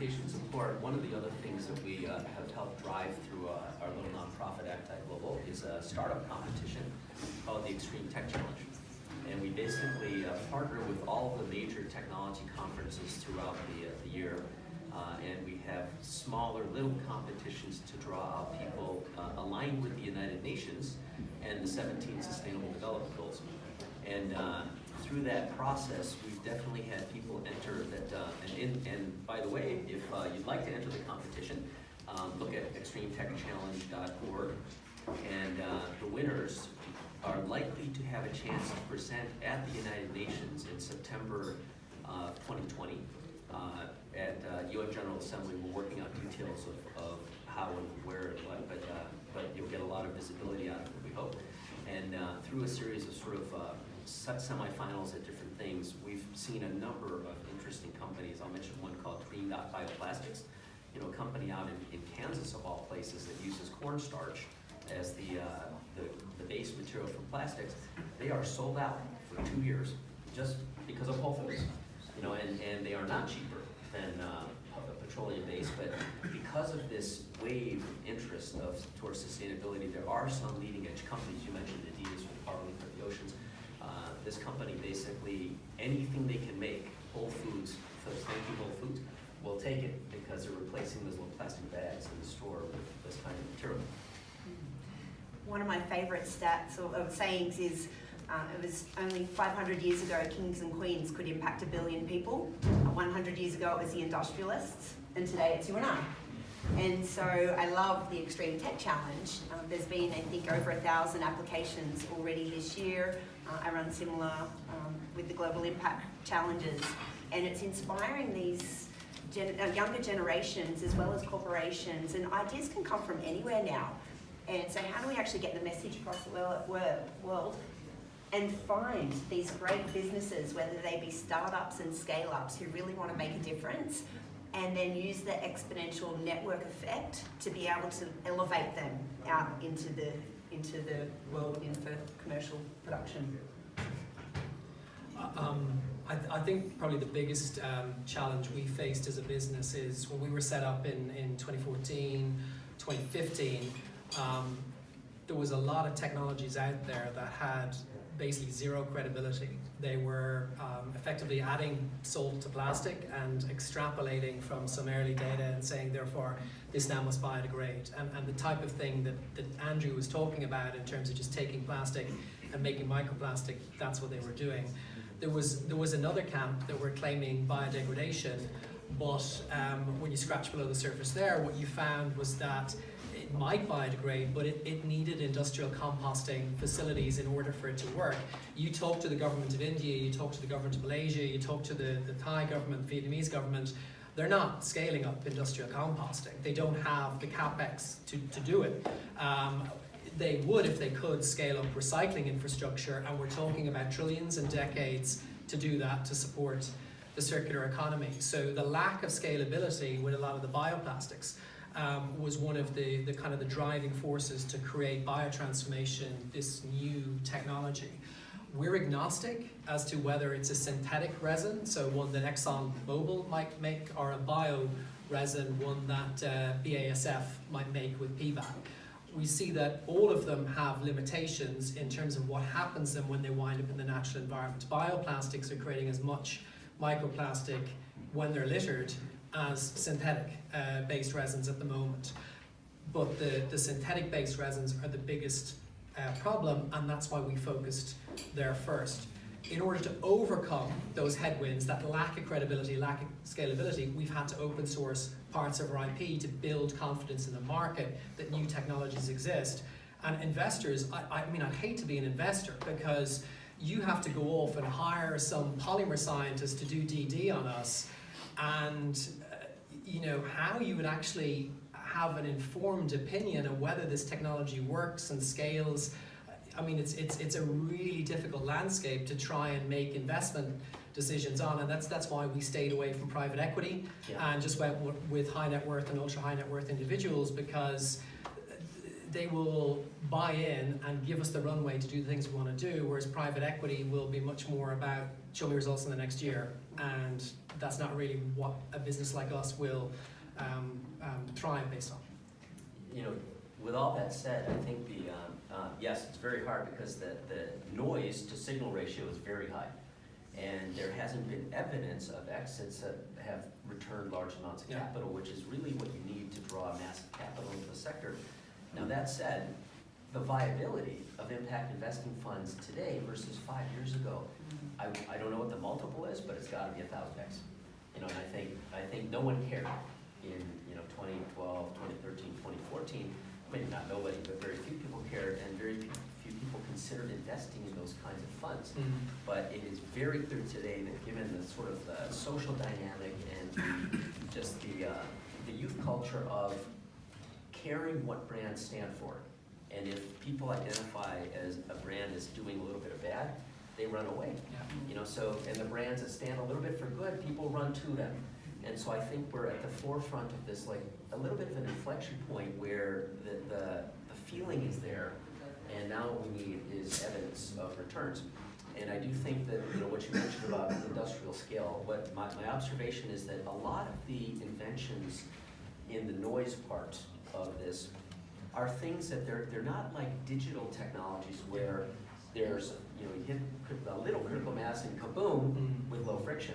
patient support, one of the other things that we have helped drive through our little nonprofit Acti Global is a startup competition called the Extreme Tech Challenge. And we basically partner with all of the major technology conferences throughout the year. And we have smaller little competitions to draw out people aligned with the United Nations and the 17 Sustainable Development Goals. And through that process, we've definitely had people enter that, and by the way, if you'd like to enter the competition, look at extremetechchallenge.org, and the winners are likely to have a chance to present at the United Nations in September 2020 at UN General Assembly. We're working on details of how and where and what, but you'll get a lot of visibility out of it, we hope. And through a series of sort of semifinals at different things, we've seen a number of interesting companies. I'll mention one called Green Dot Bioplastics, a company out in Kansas of all places that uses cornstarch as the base material for plastics. They are sold out for 2 years just because of Whole Foods, and they are not cheaper than petroleum-based, but because of this wave of interest towards sustainability, there are some leading-edge companies. You mentioned Adidas with Parley for the oceans. This company basically, anything they can make, Whole Foods, thank you Whole Foods, will take it because they're replacing those little plastic bags in the store with this kind of material. One of my favorite stats or sayings is it was only 500 years ago kings and queens could impact 1 billion people. 100 years ago it was the industrialists, and today it's you and I. And so I love the Extreme Tech Challenge. There's been, I think, over 1,000 applications already this year. I run similar with the Global Impact Challenges, and it's inspiring these younger generations as well as corporations, and ideas can come from anywhere now. And so how do we actually get the message across the world and find these great businesses, whether they be startups and scale-ups who really want to make a difference, and then use the exponential network effect to be able to elevate them out into the world for commercial production? I think probably the biggest challenge we faced as a business is when we were set up in 2014, 2015, there was a lot of technologies out there that had basically zero credibility. They were effectively adding salt to plastic and extrapolating from some early data and saying, therefore, this now must biodegrade. And the type of thing that Andrew was talking about in terms of just taking plastic and making microplastic, that's what they were doing. There was another camp that were claiming biodegradation, but when you scratch below the surface there, what you found was that it might biodegrade, but it needed industrial composting facilities in order for it to work. You talk to the government of India, you talk to the government of Malaysia, you talk to the Thai government, the Vietnamese government, they're not scaling up industrial composting. They don't have the capex to do it. They would, if they could, scale up recycling infrastructure, and we're talking about trillions and decades to do that, to support the circular economy. So the lack of scalability with a lot of the bioplastics was one of the kind of the driving forces to create biotransformation, this new technology. We're agnostic as to whether it's a synthetic resin, so one that ExxonMobil might make, or a bio resin, one that BASF might make with PVAC. We see that all of them have limitations in terms of what happens to them when they wind up in the natural environment. Bioplastics are creating as much microplastic when they're littered as synthetic based resins at the moment. But the synthetic based resins are the biggest problem, and that's why we focused there first. In order to overcome those headwinds, that lack of credibility, lack of scalability, we've had to open source parts of our IP to build confidence in the market that new technologies exist. And investors, I mean, I'd hate to be an investor because you have to go off and hire some polymer scientist to do DD on us, and how you would actually have an informed opinion of whether this technology works and scales. I mean, it's a really difficult landscape to try and make investment decisions on, and that's why we stayed away from private equity and just went with high net worth and ultra high net worth individuals, because they will buy in and give us the runway to do the things we want to do, whereas private equity will be much more about show me results in the next year and that's not really what a business like us will thrive based on. You know, with all that said, I think yes, it's very hard because the noise to signal ratio is very high. And there hasn't been evidence of exits that have returned large amounts of capital, which is really what you need to draw massive capital into the sector. Now that said, the viability of impact investing funds today versus 5 years ago, I don't know what the multiple is, but it's got to be 1,000x. You know, and I think no one cared in 2012, 2013, 2014. Maybe not nobody, but very few people cared, and very few people considered investing in those kinds of funds. But it is very clear today that given the sort of the social dynamic and just the youth culture of caring what brands stand for, and if people identify as a brand as doing a little bit of bad, they run away. You know, so, and the brands that stand a little bit for good, people run to them. And so I think we're at the forefront of this, like a little bit of an inflection point where the feeling is there, and now what we need is evidence of returns. And I do think that, you know, what you mentioned about industrial scale, what my observation is that a lot of the inventions in the noise part of this are things that they're not like digital technologies where there's, you know, you hit a little critical mass and kaboom with low friction.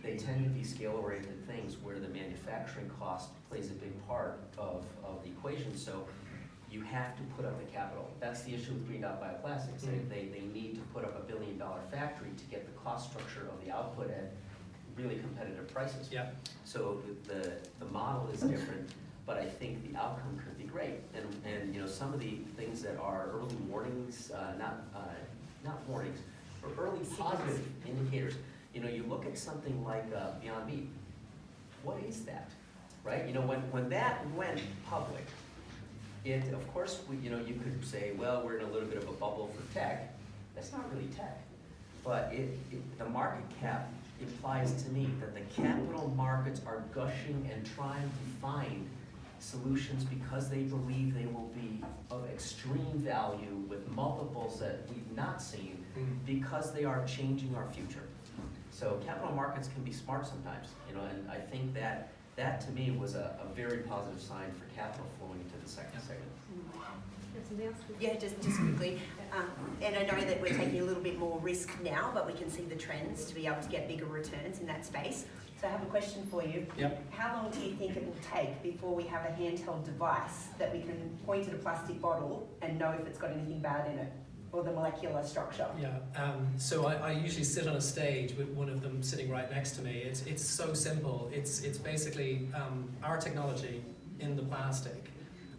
They tend to be scale-oriented things where the manufacturing cost plays a big part of the equation. So you have to put up the capital. That's the issue with green dot bioplastics. They need to put up $1 billion factory to get the cost structure of the output at really competitive prices. So the model is different, but I think the outcome could be great. And you know, some of the things that are early warnings, not warnings, but early positive indicators. You know, you look at something like Beyond Meat. What is that, right? You know, when that went public, it, of course, you know, you could say, well, we're in a little bit of a bubble for tech. That's not really tech. But the market cap implies to me that the capital markets are gushing and trying to find solutions because they believe they will be of extreme value with multiples that we've not seen because they are changing our future. So capital markets can be smart sometimes, you know, and I think that to me was a very positive sign for capital flowing into the second segment. Yeah, just quickly. And I know that we're taking a little bit more risk now, but we can see the trends to be able to get bigger returns in that space. So I have a question for you. How long do you think it will take before we have a handheld device that we can point at a plastic bottle and know if it's got anything bad in it, or the molecular structure? So I usually sit on a stage with one of them sitting right next to me. It's so simple. It's basically our technology in the plastic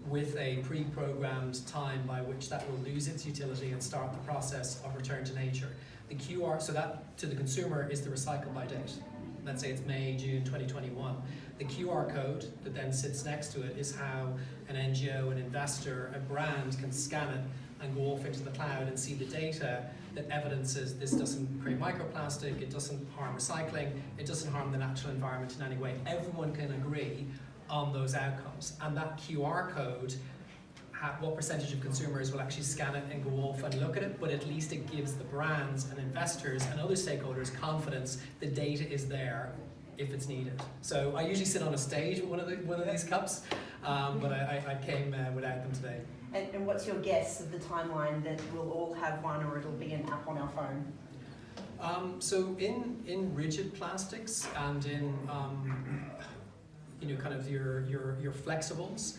with a pre-programmed time by which that will lose its utility and start the process of return to nature. The QR, so that to the consumer is the recycle by date. Let's say it's May, June 2021. The QR code that then sits next to it is how an NGO, an investor, a brand can scan it and go off into the cloud and see the data that evidences this doesn't create microplastic, it doesn't harm recycling, it doesn't harm the natural environment in any way. Everyone can agree on those outcomes. And that QR code, what percentage of consumers will actually scan it and go off and look at it, but at least it gives the brands and investors and other stakeholders confidence the data is there if it's needed. So I usually sit on a stage with one of these cups, but I came without them today. And what's your guess of the timeline that we'll all have one, or it'll be an app on our phone? So in rigid plastics and in kind of your flexibles,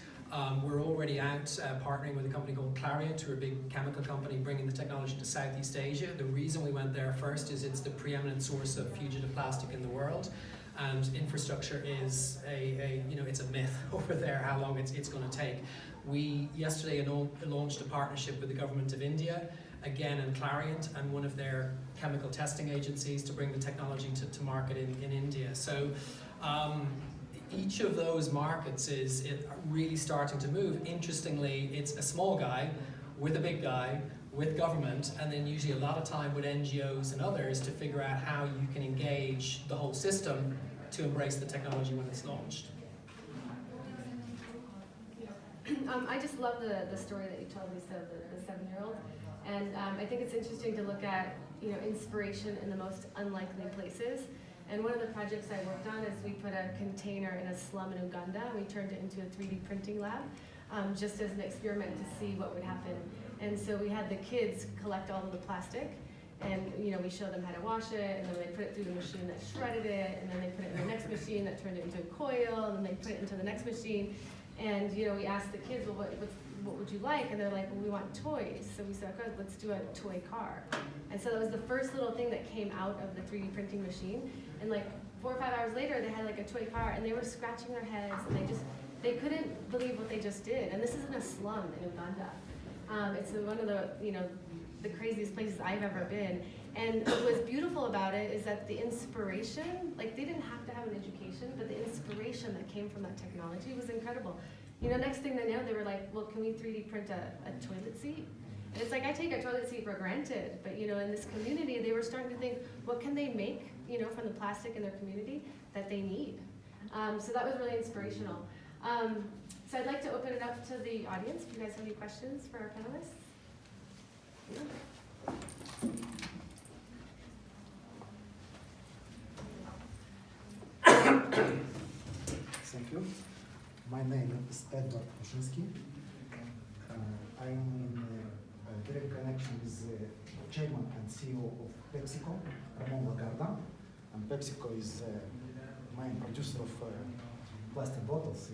we're already out partnering with a company called Clariant, who are a big chemical company, bringing the technology to Southeast Asia. The reason we went there first is it's the preeminent source of fugitive plastic in the world, and infrastructure is it's a myth over there how long it's going to take. We yesterday launched a partnership with the government of India, again in Clariant, and one of their chemical testing agencies to bring the technology to market in India. So each of those markets is really starting to move. Interestingly, it's a small guy with a big guy with government, and then usually a lot of time with NGOs and others to figure out how you can engage the whole system to embrace the technology when it's launched. I just love the story that you told me, so the 7-year-old, and I think it's interesting to look at inspiration in the most unlikely places. And one of the projects I worked on is we put a container in a slum in Uganda, and we turned it into a 3D printing lab, just as an experiment to see what would happen. And so we had the kids collect all of the plastic, and we showed them how to wash it, and then they put it through the machine that shredded it, and then they put it in the next machine that turned it into a coil, and then they put it into the next machine. And we asked the kids, well, what would you like? And they're like, well, we want toys. So we said, okay, let's do a toy car. And so that was the first little thing that came out of the 3D printing machine. And like 4 or 5 hours later, they had like a toy car, and they were scratching their heads, and they couldn't believe what they just did. And this is in a slum in Uganda. It's one of the craziest places I've ever been. And what was beautiful about it is that the inspiration, like they didn't have to have an education, but the inspiration that came from that technology was incredible. Next thing they know, they were like, well, can we 3D print a toilet seat? And it's like, I take a toilet seat for granted, but in this community, they were starting to think, what can they make, from the plastic in their community that they need? So that was really inspirational. So I'd like to open it up to the audience. If you guys have any questions for our panelists? Yeah. Thank you. My name is Edward Kushinsky. I am in a direct connection with the chairman and CEO of PepsiCo, Ramon Lagarda. And PepsiCo is main producer of plastic bottles.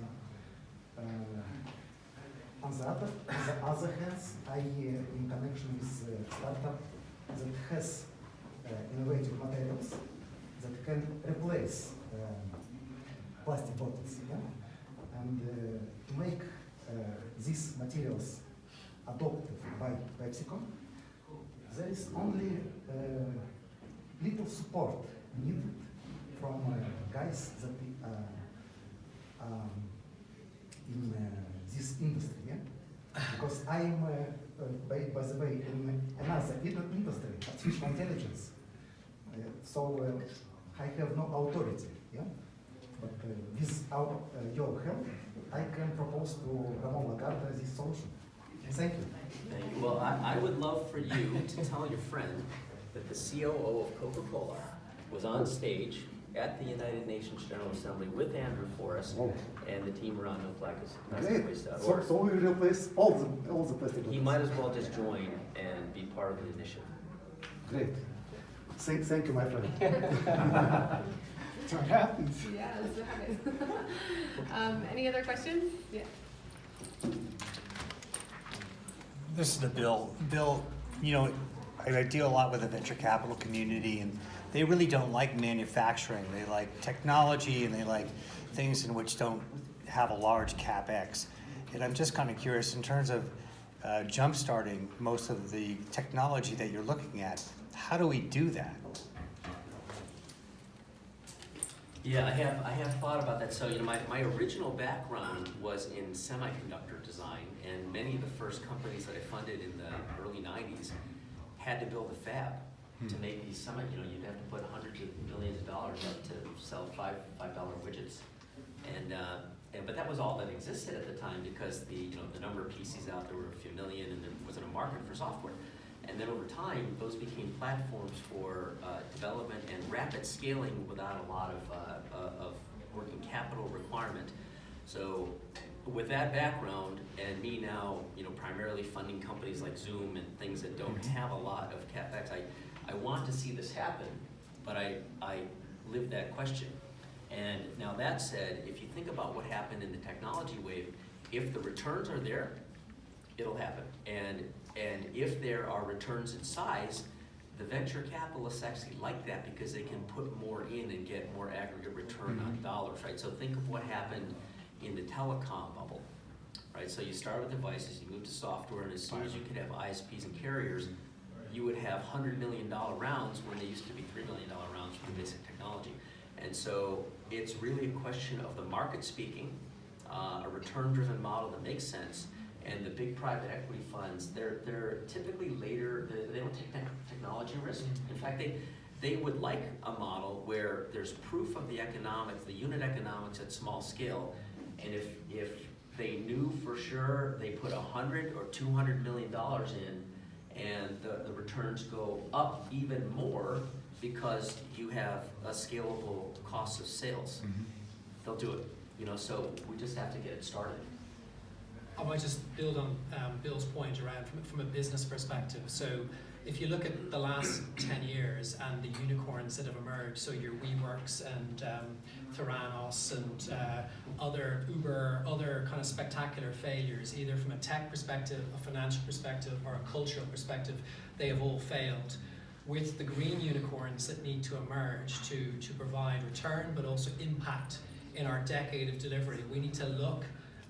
On the other hand, I in connection with a startup that has innovative materials that can replace plastic bottles. And to make these materials adopted by PepsiCo, there is only little support needed from guys that in this industry. Because I am, by the way, in another industry, artificial intelligence. So I have no authority. But with your help, I can propose to Ramon Lagarde this solution. Thank you. Thank you. Well, I would love for you to tell your friend that the COO of Coca-Cola was on stage at the United Nations General Assembly with Andrew Forrest and the team around No Plastic Waste. So we will replace all the plastic bottles. He might as well just join and be part of the initiative. Great. Thank you, my friend. So happens. Yeah, that's what happens. Any other questions? Yeah. This is the Bill. Bill, I deal a lot with the venture capital community, and they really don't like manufacturing. They like technology, and they like things in which don't have a large capex. And I'm just kind of curious, in terms of jump-starting most of the technology that you're looking at, how do we do that? Yeah, I have thought about that. So, my original background was in semiconductor design, and many of the first companies that I funded in the early 90s had to build a fab to make these you'd have to put hundreds of millions of dollars up to sell $5 widgets. But that was all that existed at the time, because the number of PCs out there were a few million, and there wasn't a market for software. And then over time, those became platforms for development and rapid scaling without a lot of working capital requirement. So with that background, and me now, primarily funding companies like Zoom and things that don't have a lot of CapEx, I want to see this happen, but I live that question. And now that said, if you think about what happened in the technology wave, if the returns are there, it'll happen. And if there are returns in size, the venture capitalists actually like that, because they can put more in and get more aggregate return on dollars, right? So think of what happened in the telecom bubble, right? So you start with devices, you move to software, and as soon as you could have ISPs and carriers, you would have $100 million rounds when they used to be $3 million rounds for the basic technology. And so it's really a question of the market speaking, a return-driven model that makes sense. And the big private equity funds, they're typically later, they don't take technology risk. In fact, they would like a model where there's proof of the economics, the unit economics at small scale, and if they knew for sure they put $100 or $200 million in, and the returns go up even more, because you have a scalable cost of sales, they'll do it. You know, so we just have to get it started. I might just build on Bill's point around from a business perspective. So if you look at the last 10 years and the unicorns that have emerged, so your WeWorks and Theranos and other Uber, other kind of spectacular failures, either from a tech perspective, a financial perspective, or a cultural perspective, they have all failed. With the green unicorns that need to emerge to provide return, but also impact in our decade of delivery, we need to look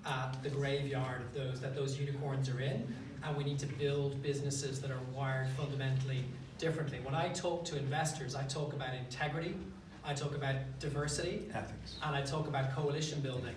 at the graveyard of those unicorns are in, and we need to build businesses that are wired fundamentally differently. When I talk to investors, I talk about integrity, I talk about diversity, Ethics. and I talk about coalition building.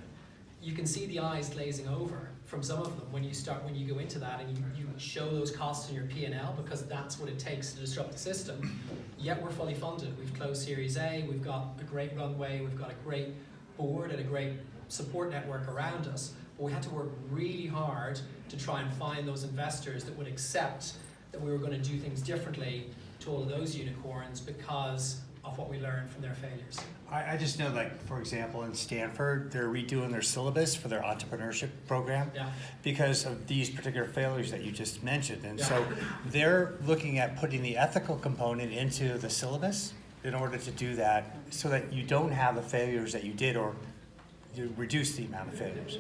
You can see the eyes glazing over from some of them when you go into that and you show those costs in your P&L, because that's what it takes to disrupt the system. Yet we're fully funded. We've closed Series A, we've got a great runway, we've got a great board and a great support network around us. But we had to work really hard to try and find those investors that would accept that we were going to do things differently to all of those unicorns because of what we learned from their failures. I just know, like, for example, in Stanford, they're redoing their syllabus for their entrepreneurship program because of these particular failures that you just mentioned. And so they're looking at putting the ethical component into the syllabus in order to do that so that you don't have the failures that you did, or you reduce the amount of failures.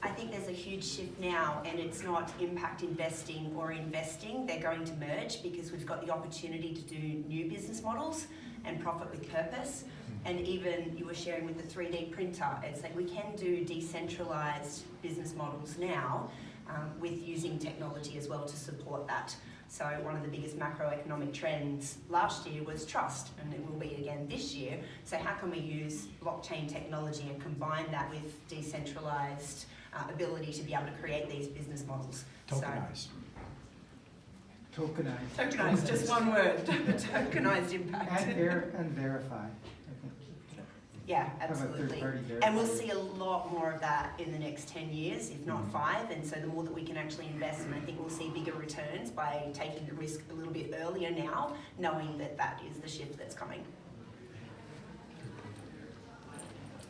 I think there's a huge shift now, and it's not impact investing or investing. They're going to merge because we've got the opportunity to do new business models and profit with purpose. And even you were sharing with the 3D printer, it's like we can do decentralized business models now with using technology as well to support that. So one of the biggest macroeconomic trends last year was trust, and it will be again this year. So how can we use blockchain technology and combine that with decentralized ability to be able to create these business models? Tokenize. Tokenized. Tokenized, just one word. Tokenized impact. And verify, I think. Yeah, Have a absolutely. third-party And we'll verifier. see a lot more of that in the next 10 years, if not 5. And so the more that we can actually invest, and I think we'll see bigger returns by taking the risk a little bit earlier now, knowing that that is the shift that's coming.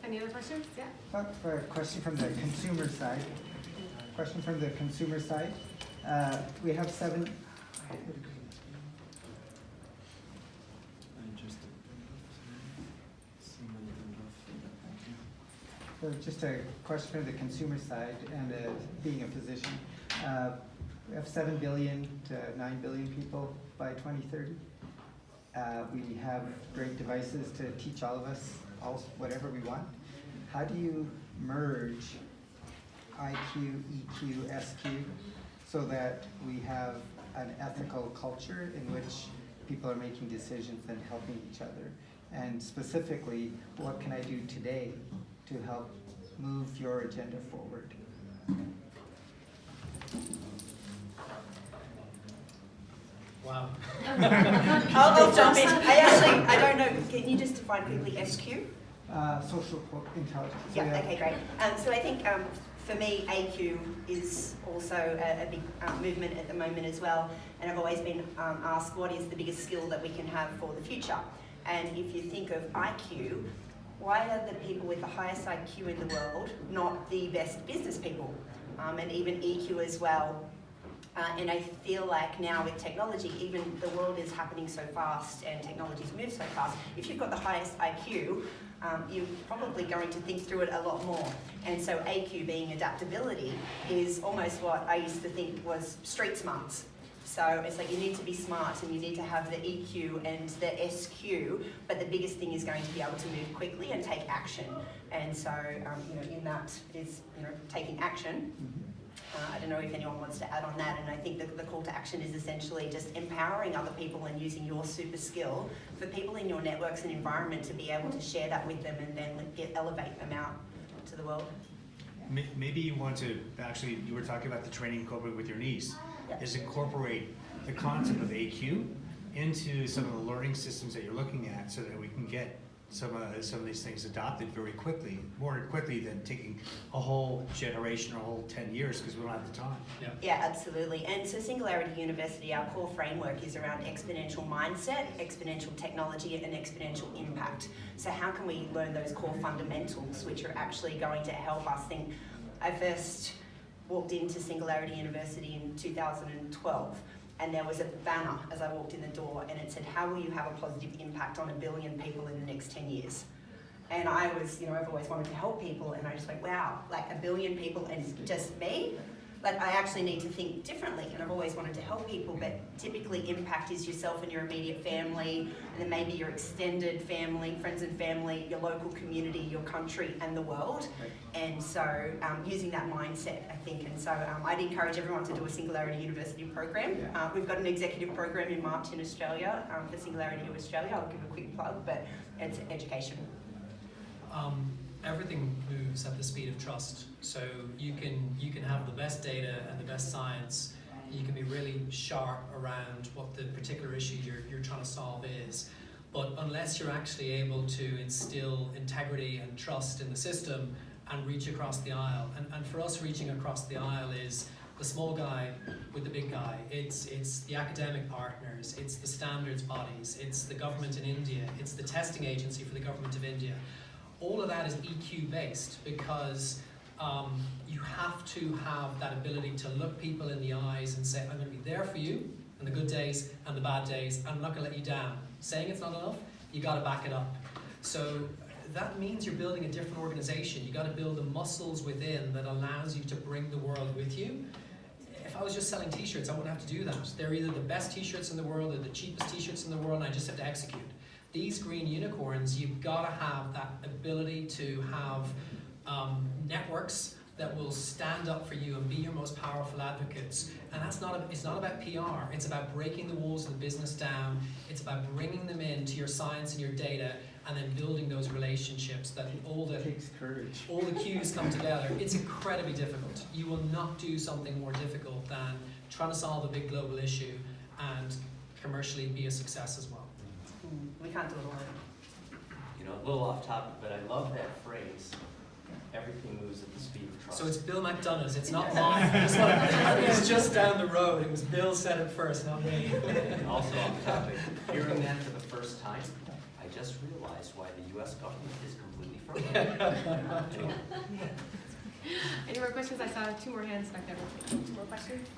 Any other questions? Yeah. A question from the consumer side. We have 7. So just a question from the consumer side, and being a physician, we have 7 billion to 9 billion people by 2030. We have great devices to teach all of us whatever we want. How do you merge IQ, EQ, SQ so that we have an ethical culture in which people are making decisions and helping each other? And specifically, what can I do today to help move your agenda forward? Wow. I'll jump in. I don't know. Can you just define quickly SQ? Social intelligence. So Yeah, okay, great. So I think for me, AQ is also a big movement at the moment as well. And I've always been asked, what is the biggest skill that we can have for the future? And if you think of IQ, why are the people with the highest IQ in the world not the best business people? And even EQ as well. And I feel like now with technology, even the world is happening so fast and technologies move so fast. If you've got the highest IQ, you're probably going to think through it a lot more. And so AQ being adaptability is almost what I used to think was street smarts. So it's like you need to be smart and you need to have the EQ and the SQ, but the biggest thing is going to be able to move quickly and take action. And so, in that is, taking action. I don't know if anyone wants to add on that, and I think the call to action is essentially just empowering other people and using your super skill for people in your networks and environment to be able to share that with them and then elevate them out to the world. Maybe you want to, actually, you were talking about the training incorporated with your niece, is incorporate the concept of AQ into some of the learning systems that you're looking at so that we can get some of these things adopted very quickly, more quickly than taking a whole generation or a whole 10 years because we don't have the time. Yeah, absolutely. And so Singularity University, our core framework is around exponential mindset, exponential technology, and exponential impact. So how can we learn those core fundamentals which are actually going to help us think? I first walked into Singularity University in 2012. And there was a banner as I walked in the door, and it said, how will you have a positive impact on 1 billion people in the next 10 years? And I was, I've always wanted to help people, and I just went, wow, like 1 billion people and just me? Like, I actually need to think differently, and I've always wanted to help people, but typically impact is yourself and your immediate family, and then maybe your extended family, friends and family, your local community, your country, and the world. Right. And so using that mindset, I think, and so I'd encourage everyone to do a Singularity University program. Yeah. We've got an executive program in March in Australia for Singularity to Australia. I'll give a quick plug, but it's education. Everything moves at the speed of trust. So you can have the best data and the best science. You can be really sharp around what the particular issue you're trying to solve is. But unless you're actually able to instill integrity and trust in the system and reach across the aisle, and for us reaching across the aisle is the small guy with the big guy. It's the academic partners, it's the standards bodies, it's the government in India, it's the testing agency for the government of India. All of that is EQ based because you have to have that ability to look people in the eyes and say, I'm going to be there for you in the good days and the bad days. I'm not going to let you down. Saying it's not enough, you got to back it up. So that means you're building a different organization. You got to build the muscles within that allows you to bring the world with you. If I was just selling t-shirts, I wouldn't have to do that. They're either the best t-shirts in the world or the cheapest t-shirts in the world, and I just have to execute. These green unicorns, you've got to have that ability to have networks that will stand up for you and be your most powerful advocates. And it's not about PR. It's about breaking the walls of the business down. It's about bringing them into your science and your data, and then building those relationships that all the Takes courage. all the cues come together. It's incredibly difficult. You will not do something more difficult than trying to solve a big global issue and commercially be a success as well. We can't do it alone. A little off topic, but I love that phrase. Everything moves at the speed of trust. So it's Bill McDonough's, it's not mine. It's just down the road. It was Bill said it first, not me. And also off topic, hearing that for the first time, I just realized why the U.S. government is completely frozen. Anyway. Any more questions? I saw 2 more hands back there. 2 more questions?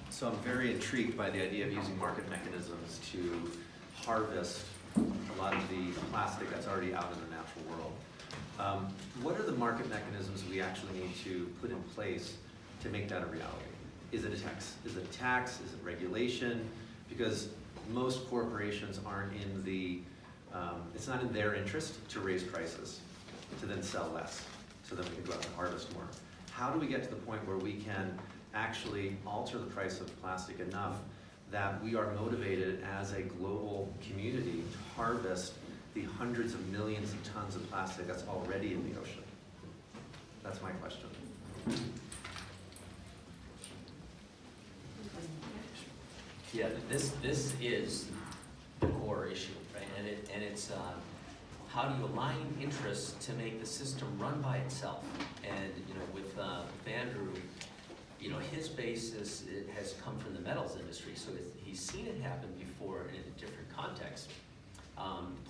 So I'm very intrigued by the idea of using market mechanisms to harvest a lot of the plastic that's already out in the natural world. What are the market mechanisms we actually need to put in place to make that a reality? Is it a tax? Is it a tax? Is it regulation? Because most corporations aren't in the, it's not in their interest to raise prices, to then sell less, so that we can go out and harvest more. How do we get to the point where we can actually alter the price of plastic enough that we are motivated as a global community to harvest the hundreds of millions of tons of plastic that's already in the ocean? That's my question. Yeah, this is the core issue, right? And it's how do you align interests to make the system run by itself? And with Mindaroo, his basis has come from the metals industry, so he's seen it happen before in a different context.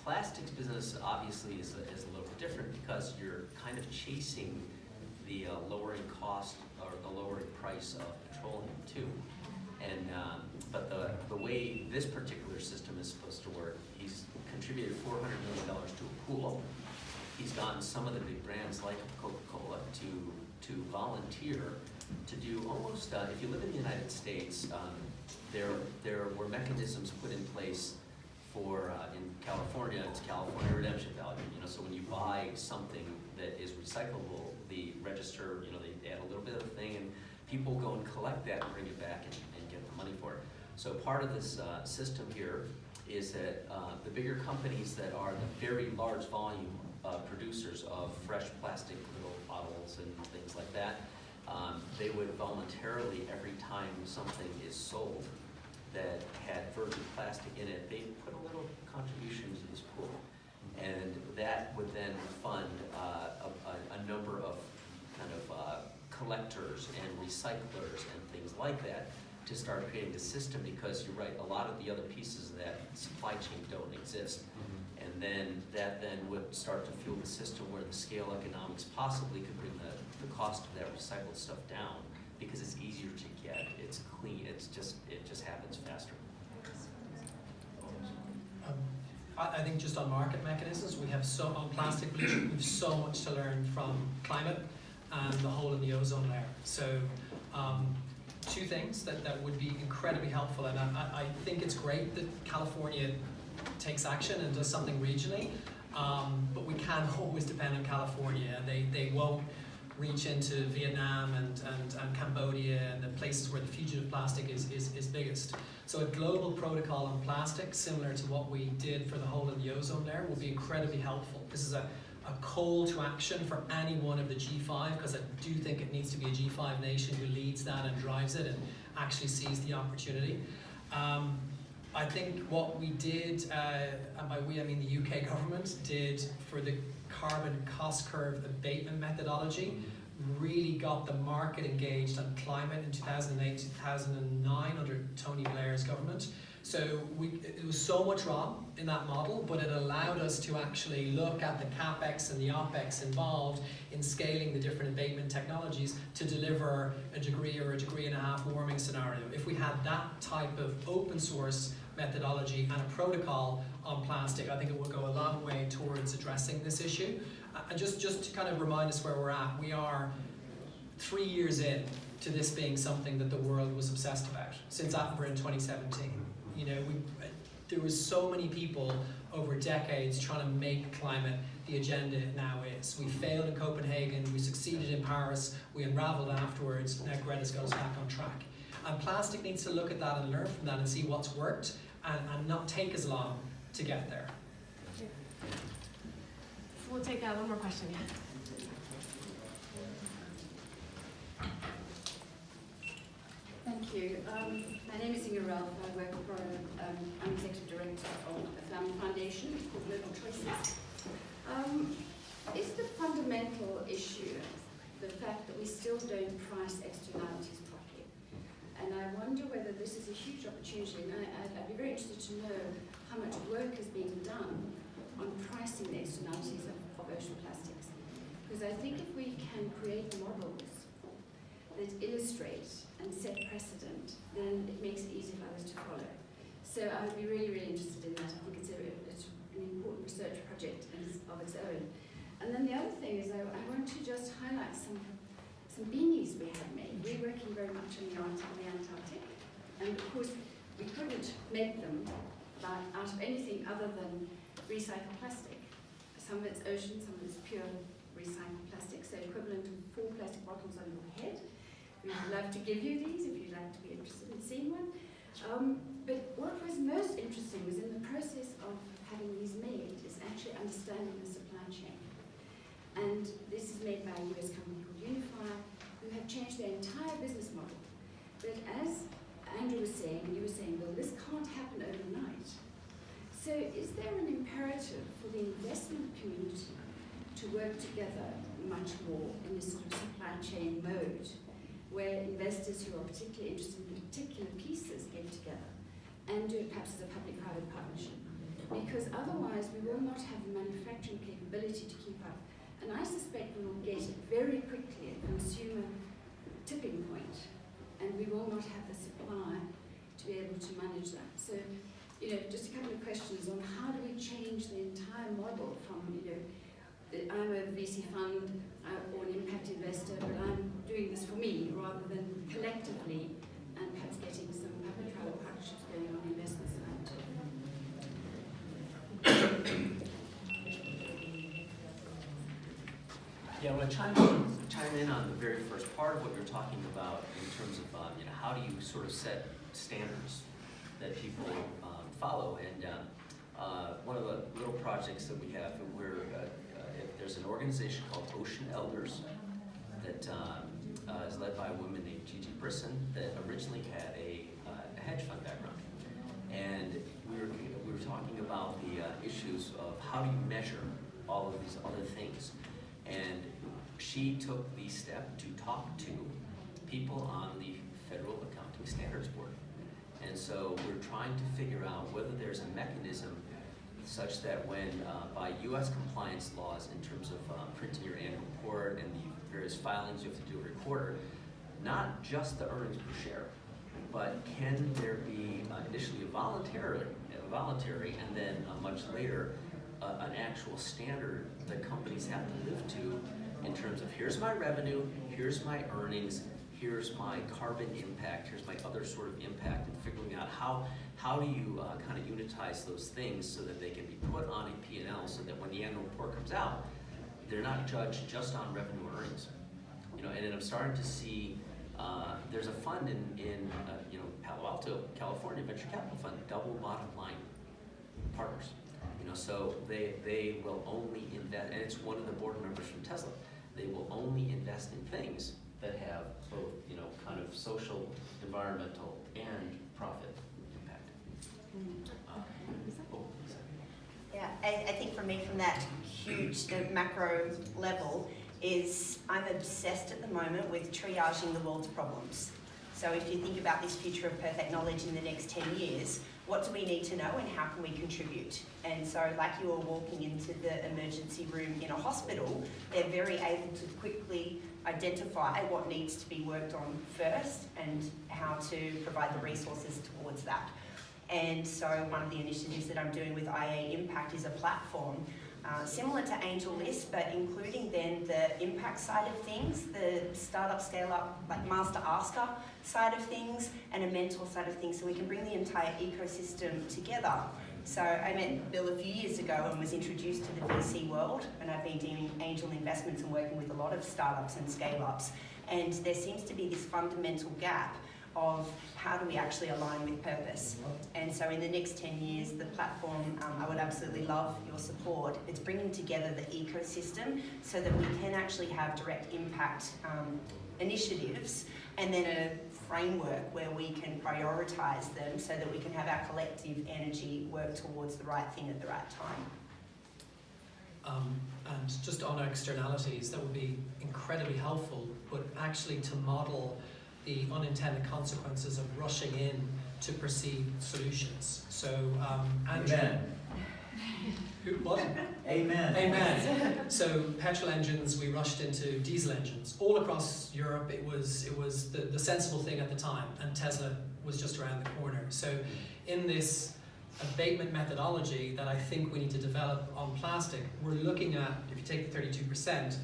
Plastics business obviously is a little bit different because you're kind of chasing the lowering cost or the lowering price of petroleum too. And but the way this particular system is supposed to work, he's contributed $400 million to a pool. He's gotten some of the big brands like Coca-Cola to volunteer to do almost, if you live in the United States, there were mechanisms put in place for, in California, it's California redemption value. So when you buy something that is recyclable, the register, they add a little bit of a thing, and people go and collect that and bring it back and get the money for it. So part of this system here is that the bigger companies that are the very large volume producers of fresh plastic little bottles and things like that, they would voluntarily, every time something is sold, that had virgin plastic in it, they put a little contribution to this pool. And that would then fund a number of kind of collectors and recyclers and things like that to start creating the system, because you're right, a lot of the other pieces of that supply chain don't exist. And then that then would start to fuel the system where the scale economics possibly could bring the cost of that recycled stuff down, because it's easier to get, it's clean, it just happens faster. I think just on market mechanisms, we have on plastic pollution, we have so much to learn from climate and the hole in the ozone layer. So two things that would be incredibly helpful, and I think it's great that California takes action and does something regionally, but we can't always depend on California. They won't reach into Vietnam and Cambodia and the places where the fugitive plastic is biggest. So a global protocol on plastic, similar to what we did for the hole in the ozone layer, will be incredibly helpful. This is a call to action for any one of the G5, because I do think it needs to be a G5 nation who leads that and drives it and actually sees the opportunity. I think what we did, and by we I mean the UK government, did for the carbon cost curve abatement methodology, really got the market engaged on climate in 2008, 2009 under Tony Blair's government. So it was so much wrong in that model, but it allowed us to actually look at the CapEx and the OpEx involved in scaling the different abatement technologies to deliver a degree or a degree and a half warming scenario. If we had that type of open source methodology and a protocol on plastic, I think it will go a long way towards addressing this issue. And just to kind of remind us where we're at, we are 3 years in to this being something that the world was obsessed about since Attenborough in 2017. You know, there was so many people over decades trying to make climate the agenda it now is. We failed in Copenhagen, we succeeded in Paris, we unraveled afterwards, now Greta's got us back on track. And plastic needs to look at that and learn from that and see what's worked and not take as long to get there. So we'll take one more question, yeah. Thank you. My name is Inga Ralph. I work for, I'm executive director of a family foundation called Little Choices. Is the fundamental issue the fact that we still don't price externalities properly? And I wonder whether this is a huge opportunity, and I'd be very interested to know how much work is being done on pricing the externalities of ocean plastics. Because I think if we can create models that illustrate and set precedent, then it makes it easy for others to follow. So I would be really, really interested in that. I think it's an important research project of its own. And then the other thing is I want to just highlight some beanies we have made. We're working very much on the Antarctic, and of course we couldn't make them out of anything other than recycled plastic. Some of it's ocean, some of it's pure recycled plastic, so equivalent of 4 plastic bottles on your head. We would love to give you these if you'd like to be interested in seeing one. But what was most interesting was in the process of having these made is actually understanding the supply chain. And this is made by a US company called Unify, who have changed their entire business model. But as Andrew was saying, and you were saying, well, this can't happen overnight. So is there an imperative for the investment community to work together much more in this sort of supply chain mode, where investors who are particularly interested in particular pieces get together and do it perhaps as a public-private partnership? Because otherwise we will not have the manufacturing capability to keep up. And I suspect we will get very quickly a consumer tipping point, and we will not have the supply to be able to manage that. So, you know, just a couple of questions on how do we change the entire model from, you know, I'm a VC fund or an impact investor, but I'm doing this for me rather than collectively, and perhaps getting some public-private partnerships going on the investment side too. Yeah, I want to chime in on the very first part of what you're talking about in terms of you know, how do you sort of set standards that people follow. And one of the little projects that we have, there's an organization called Ocean Elders that is led by a woman named Gigi Brisson that originally had a hedge fund background. And we were talking about the issues of how do you measure all of these other things. And she took the step to talk to people on the Federal Accounting Standards Board. And so we're trying to figure out whether there's a mechanism such that when, by US compliance laws in terms of printing your annual report and the various filings you have to do every quarter, not just the earnings per share, but can there be initially a voluntary and then much later an actual standard that companies have to live to in terms of here's my revenue, here's my earnings, here's my carbon impact, here's my other sort of impact, and figuring out how do you kind of unitize those things so that they can be put on a P&L so that when the annual report comes out, they're not judged just on revenue or earnings. You know, and then I'm starting to see there's a fund in Palo Alto, California, venture capital fund, double bottom line partners. You know, so they will only invest, and it's one of the board members from Tesla. They will only invest in things that have both, you know, kind of social, environmental, and profit impact. Yeah, I think for me, from that huge macro level, is I'm obsessed at the moment with triaging the world's problems. So if you think about this future of perfect knowledge in the next 10 years, what do we need to know and how can we contribute? And so like you were walking into the emergency room in a hospital, they're very able to quickly identify what needs to be worked on first and how to provide the resources towards that. And so one of the initiatives that I'm doing with IA Impact is a platform similar to AngelList, but including then the impact side of things, the startup, scale up, like master asker side of things, and a mentor side of things, so we can bring the entire ecosystem together. So I met Bill a few years ago and was introduced to the VC world, and I've been doing angel investments and working with a lot of startups and scale-ups. And there seems to be this fundamental gap of how do we actually align with purpose. And so in the next 10 years, the platform, I would absolutely love your support. It's bringing together the ecosystem so that we can actually have direct impact initiatives, and then a framework where we can prioritize them so that we can have our collective energy work towards the right thing at the right time. And just on externalities, that would be incredibly helpful, but actually to model the unintended consequences of rushing in to perceived solutions. So, Andrew. Amen. What? Amen. Amen. So petrol engines, we rushed into diesel engines. All across Europe, it was the sensible thing at the time, and Tesla was just around the corner. So in this abatement methodology that I think we need to develop on plastic, we're looking at, if you take the 32%,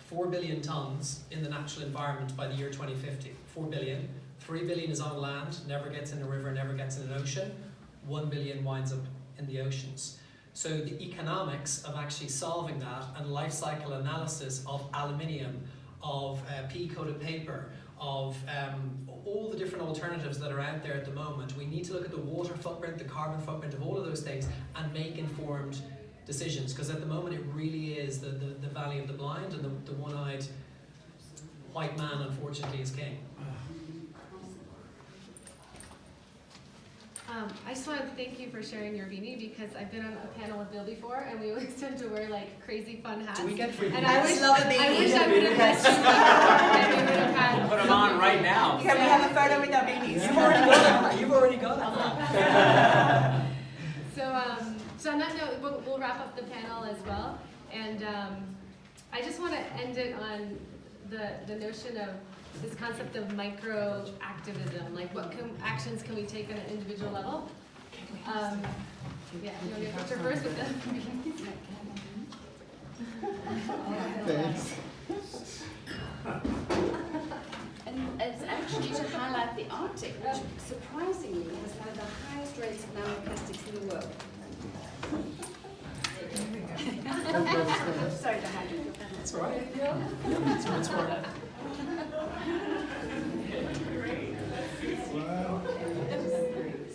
4 billion tons in the natural environment by the year 2050. 4 billion. 3 billion is on land, never gets in a river, never gets in an ocean. 1 billion winds up in the oceans. So the economics of actually solving that, and life cycle analysis of aluminium, of PE-coated paper, of all the different alternatives that are out there at the moment, we need to look at the water footprint, the carbon footprint of all of those things, and make informed decisions. Because at the moment it really is the valley of the blind, and the one-eyed white man, unfortunately, is king. I just want to thank you for sharing your beanie, because I've been on a panel with Bill before, and we always tend to wear like crazy fun hats. Do we get free and beanies? I wish love a beanie. I wish I would have met you before, and we would have had. Put them on right now. Can we have a photo with our beanies? You've already got it. So on that note, we'll wrap up the panel as well, and I just want to end it on the notion of this concept of micro activism, like what actions can we take on an individual level? Yeah, you want to get a picture first with them? Thanks. And it's actually to highlight the Arctic, which surprisingly has one of the highest rates of nanoplastics in the world. Sorry to hand you. That's all right. Yeah. That's all right.